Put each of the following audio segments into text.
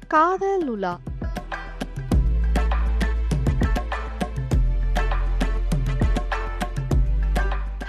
காதல் உலா.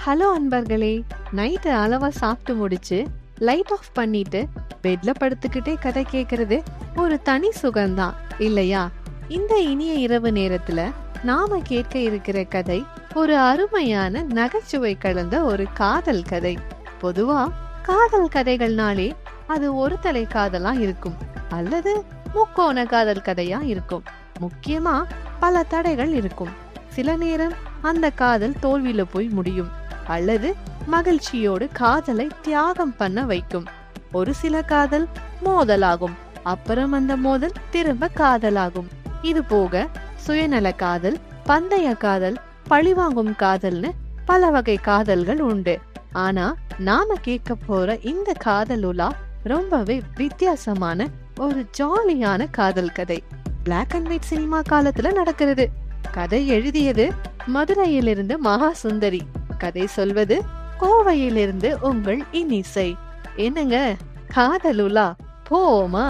ஹலோ அன்பர்களே, நைட்டு அளவா சாப்பிட்டு முடிச்சு லைட் ஆஃப் பண்ணிட்டு பெட்ல படுத்துக்கிட்டே கதை கேட்கறது ஒரு தனி சுகம்தான் இல்லையா? இந்த இனிய இரவு நேரத்துல நாம கேட்க இருக்கிற கதை ஒரு அருமையான நகைச்சுவை கலந்த ஒரு காதல் கதை. பொதுவா காதல் கதைகள்னாலே அது ஒரு தலை காதலா இருக்கும் அல்லது முக்கோண காதல் கதையா இருக்கும். முக்கியமா பல தடைகள் இருக்கும். சில நேரம் அந்த காதல் தோல்வியில போய் முடியும் அல்லது மகிழ்ச்சியோடு காதலை தியாகம் பண்ண வைக்கும். ஒரு சில காதல் மோதலாகும், அப்புறம் அந்த மோதல் திரும்ப காதலாகும். இது போக சுயநல காதல், பந்தய காதல், பழிவாங்கும் காதல்னு பல வகை காதல்கள் உண்டு. ஆனா நாம கேட்க போற இந்த காதல் உலா ரொம்பவே வித்தியாசமான ஒரு ஜாலியான காதல் கதை. பிளாக் அண்ட் ஒயிட் சினிமா காலத்துல நடக்கிறது. கதை எழுதியது மதுரையிலிருந்து மகா சுந்தரி. கதை சொல்வது கோவையிலிருந்து உங்கள் இன்னிசை. என்னங்க, காதல் உலா போமா?